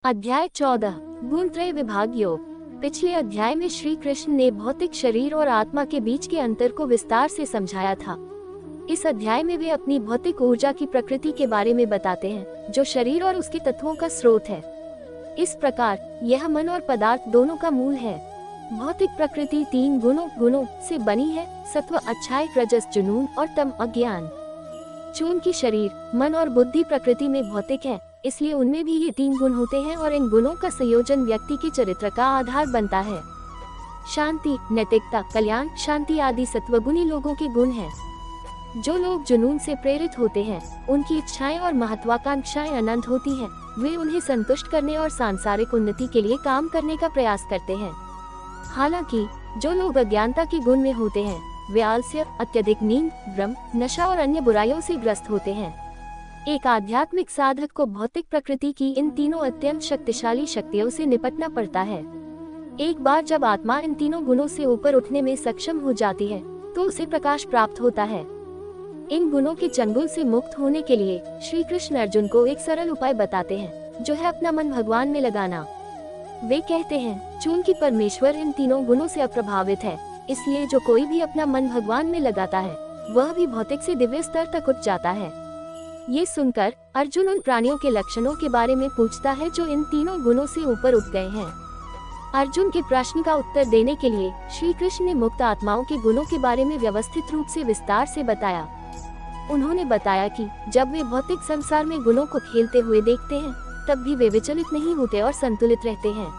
अध्याय 14 गुणत्रय विभाग योग। पिछले अध्याय में श्री कृष्ण ने भौतिक शरीर और आत्मा के बीच के अंतर को विस्तार से समझाया था। इस अध्याय में वे अपनी भौतिक ऊर्जा की प्रकृति के बारे में बताते हैं, जो शरीर और उसके तत्वों का स्रोत है। इस प्रकार यह मन और पदार्थ दोनों का मूल है। भौतिक प्रकृति 3 गुणों से बनी है: सत्व अच्छाई, रजस जुनून और तम अज्ञान। चूंकि शरीर, मन और बुद्धि प्रकृति में भौतिक है, इसलिए उनमें भी ये 3 गुण होते हैं और इन गुणों का संयोजन व्यक्ति के चरित्र का आधार बनता है। शांति, नैतिकता, कल्याण, शांति आदि सत्वगुणी लोगों के गुण हैं। जो लोग जुनून से प्रेरित होते हैं, उनकी इच्छाएं और महत्वाकांक्षाएं अनंत होती हैं। वे उन्हें संतुष्ट करने और सांसारिक उन्नति के लिए काम करने का प्रयास करते हैं। हालांकि जो लोग अज्ञानता के गुण में होते हैं, वे आलस्य, अत्यधिक नींद, भ्रम, नशा और अन्य बुराइयों से ग्रस्त होते हैं। एक आध्यात्मिक साधक को भौतिक प्रकृति की इन तीनों अत्यंत शक्तिशाली शक्तियों से निपटना पड़ता है। एक बार जब आत्मा इन तीनों गुणों से ऊपर उठने में सक्षम हो जाती है, तो उसे प्रकाश प्राप्त होता है। इन गुणों के चंगुल से मुक्त होने के लिए श्री कृष्ण अर्जुन को एक सरल उपाय बताते हैं, जो है अपना मन भगवान में लगाना। वे कहते हैं, चूंकि परमेश्वर इन तीनों गुणों से अप्रभावित है, इसलिए जो कोई भी अपना मन भगवान में लगाता है, वह भी भौतिक से दिव्य स्तर तक उठ जाता है। ये सुनकर अर्जुन उन प्राणियों के लक्षणों के बारे में पूछता है जो इन तीनों गुणों से ऊपर उठ गए हैं। अर्जुन के प्रश्न का उत्तर देने के लिए श्री कृष्ण ने मुक्त आत्माओं के गुणों के बारे में व्यवस्थित रूप से विस्तार से बताया। उन्होंने बताया कि जब वे भौतिक संसार में गुणों को खेलते हुए देखते हैं, तब भी वे विचलित नहीं होते और संतुलित रहते हैं।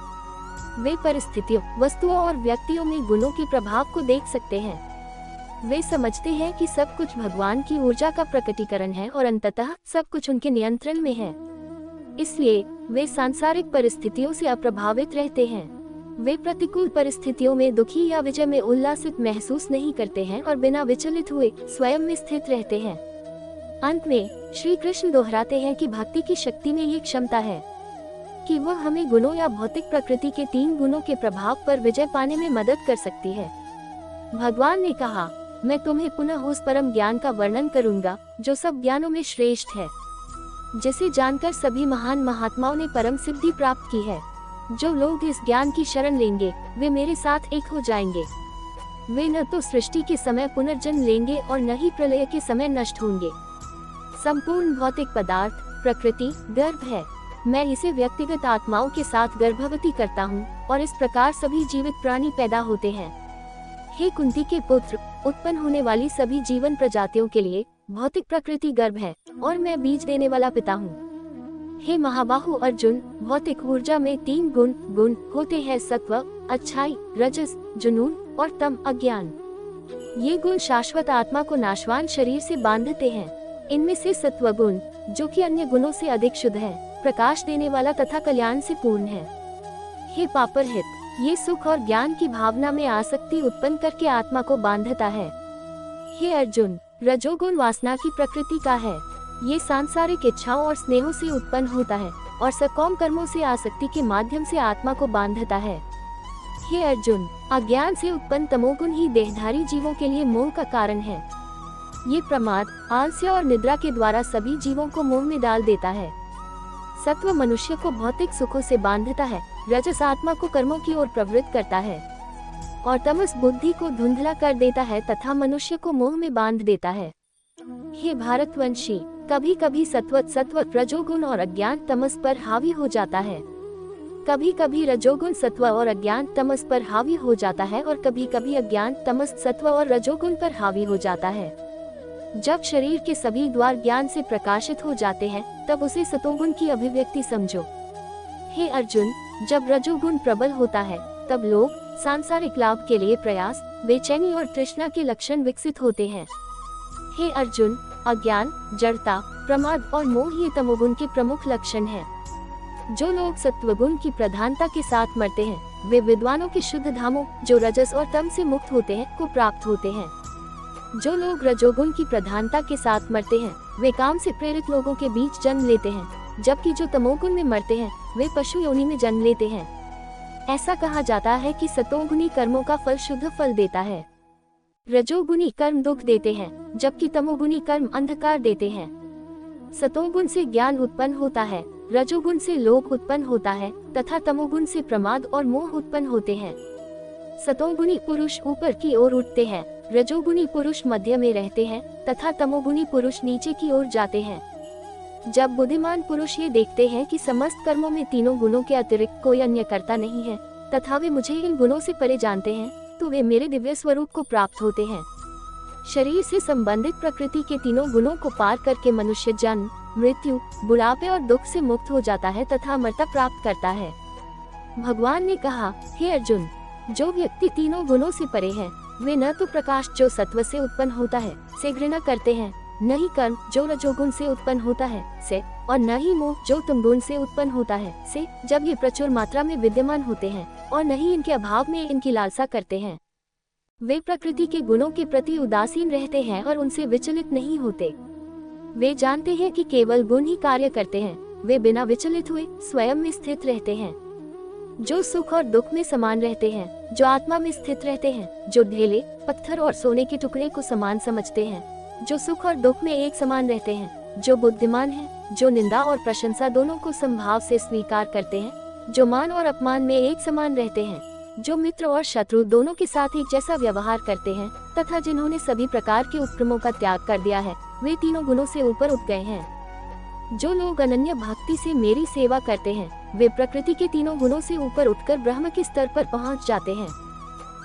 वे परिस्थितियों, वस्तुओं और व्यक्तियों में गुणों के प्रभाव को देख सकते हैं। वे समझते हैं कि सब कुछ भगवान की ऊर्जा का प्रकटीकरण है और अंततः सब कुछ उनके नियंत्रण में है। इसलिए वे सांसारिक परिस्थितियों से अप्रभावित रहते हैं। वे प्रतिकूल परिस्थितियों में दुखी या विजय में उल्लासित महसूस नहीं करते हैं और बिना विचलित हुए स्वयं में स्थित रहते हैं। अंत में श्री कृष्ण दोहराते हैं कि भक्ति की शक्ति में ये क्षमता है कि वह हमें गुणों या भौतिक प्रकृति के 3 गुणों के प्रभाव पर विजय पाने में मदद कर सकती है। भगवान ने कहा, मैं तुम्हें पुनः उस परम ज्ञान का वर्णन करूंगा जो सब ज्ञानों में श्रेष्ठ है, जिसे जानकर सभी महान महात्माओं ने परम सिद्धि प्राप्त की है। जो लोग इस ज्ञान की शरण लेंगे, वे मेरे साथ एक हो जाएंगे। वे न तो सृष्टि के समय पुनर्जन्म लेंगे और न ही प्रलय के समय नष्ट होंगे। संपूर्ण भौतिक पदार्थ प्रकृति गर्भ है। मैं इसे व्यक्तिगत आत्माओं के साथ गर्भवती करता हूँ और इस प्रकार सभी जीवित प्राणी पैदा होते हैं। हे कुंती के पुत्र, उत्पन्न होने वाली सभी जीवन प्रजातियों के लिए भौतिक प्रकृति गर्भ है और मैं बीज देने वाला पिता हूँ। हे महाबाहु अर्जुन, भौतिक ऊर्जा में 3 गुण होते हैं: सत्व अच्छाई, रजस जुनून और तम अज्ञान। ये गुण शाश्वत आत्मा को नाशवान शरीर से बांधते हैं। इनमें से सत्व गुण, जो कि अन्य गुणों से अधिक शुद्ध है, प्रकाश देने वाला तथा कल्याण से पूर्ण है। हे पापरहित, ये सुख और ज्ञान की भावना में आसक्ति उत्पन्न करके आत्मा को बांधता है। हे अर्जुन, रजोगुण वासना की प्रकृति का है। ये सांसारिक इच्छाओं और स्नेहों से उत्पन्न होता है और सकाम कर्मों से आसक्ति के माध्यम से आत्मा को बांधता है। हे अर्जुन, अज्ञान से उत्पन्न तमोगुण ही देहधारी जीवों के लिए मोह का कारण है। ये प्रमाद, आलस्य और निद्रा के द्वारा सभी जीवों को मोह में डाल देता है। सत्व मनुष्य को भौतिक सुखों से बांधता है, रजस आत्मा को कर्मों की ओर प्रवृत्त करता है और तमस बुद्धि को धुंधला कर देता है तथा मनुष्य को मोह में बांध देता है। हे भारतवंशी, कभी कभी सत्व रजोगुण और अज्ञान तमस पर हावी हो जाता है। कभी कभी रजोगुण सत्व और अज्ञान तमस पर हावी हो जाता है और कभी कभी अज्ञान तमस सत्व और रजोगुण पर हावी हो जाता है। जब शरीर के सभी द्वार ज्ञान से प्रकाशित हो जाते हैं, तब उसे सतोगुण की अभिव्यक्ति समझो। हे अर्जुन, जब रजोगुण प्रबल होता है, तब लोग सांसारिक लाभ के लिए प्रयास, बेचैनी और तृष्णा के लक्षण विकसित होते हैं। हे अर्जुन, अज्ञान, जड़ता, प्रमाद और मोह ये तमोगुण के प्रमुख लक्षण हैं। जो लोग सत्वगुण की प्रधानता के साथ मरते हैं, वे विद्वानों के शुद्ध धामों, जो रजस और तम से मुक्त होते हैं, को प्राप्त होते हैं। जो लोग रजोगुण की प्रधानता के साथ मरते हैं, वे काम से प्रेरित लोगों के बीच जन्म लेते हैं, जबकि जो तमोगुण में मरते हैं, वे पशु योनि में जन्म लेते हैं। ऐसा कहा जाता है कि सतोगुणी कर्मों का फल शुद्ध फल देता है। रजोगुणी कर्म दुख देते हैं, जबकि तमोगुणी कर्म अंधकार देते हैं। सतोगुण से ज्ञान उत्पन्न होता है रजोगुण से लोभ उत्पन्न होता है तथा तमोगुण से प्रमाद और मोह उत्पन्न होते हैं। सतोगुणी पुरुष ऊपर की ओर उठते हैं, रजोगुणी पुरुष मध्य में रहते हैं तथा तमोगुणी पुरुष नीचे की ओर जाते हैं। जब बुद्धिमान पुरुष ये देखते हैं कि समस्त कर्मों में तीनों गुणों के अतिरिक्त कोई अन्य कर्ता नहीं है तथा वे मुझे इन गुणों से परे जानते हैं, तो वे मेरे दिव्य स्वरूप को प्राप्त होते हैं। शरीर से संबंधित प्रकृति के तीनों गुणों को पार करके मनुष्य जन्म, मृत्यु, बुढ़ापे और दुख से मुक्त हो जाता है तथा अमरता प्राप्त करता है। भगवान ने कहा, हे अर्जुन, जो व्यक्ति तीनों गुणों से परे है, वे न तो प्रकाश जो सत्व से उत्पन्न होता है से घृणा करते हैं, न ही कर्म जो रजोगुण से उत्पन्न होता है से, और न ही मोह जो तमगुण से उत्पन्न होता है से, जब ये प्रचुर मात्रा में विद्यमान होते हैं, और न ही इनके अभाव में इनकी लालसा करते हैं। वे प्रकृति के गुणों के प्रति उदासीन रहते हैं और उनसे विचलित नहीं होते। वे जानते हैं कि केवल गुण ही कार्य करते हैं। वे बिना विचलित हुए स्वयं में स्थित रहते हैं। जो सुख और दुख में समान रहते हैं, जो आत्मा में स्थित रहते हैं, जो ढेले, पत्थर और सोने के टुकड़े को समान समझते हैं, जो सुख और दुख में एक समान रहते हैं, जो बुद्धिमान हैं, जो निंदा और प्रशंसा दोनों को समभाव से स्वीकार करते हैं, जो मान और अपमान में एक समान रहते हैं, जो मित्र और शत्रु दोनों के साथ एक जैसा व्यवहार करते हैं, तथा जिन्होंने सभी प्रकार के उपक्रमों का त्याग कर दिया है, वे तीनों गुणों से ऊपर उठ गए हैं। जो लोग अनन्य भक्ति से मेरी सेवा करते हैं, वे प्रकृति के तीनों गुणों से ऊपर उठकर ब्रह्म के स्तर पर पहुंच जाते हैं।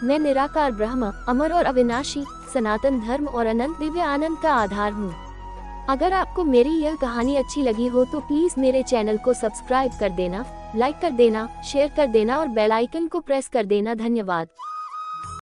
मैं निराकार ब्रह्म, अमर और अविनाशी, सनातन धर्म और अनंत दिव्य आनंद का आधार हूँ। अगर आपको मेरी यह कहानी अच्छी लगी हो तो प्लीज मेरे चैनल को सब्सक्राइब कर देना, लाइक कर देना, शेयर कर देना और बेल आइकन को प्रेस कर देना। धन्यवाद।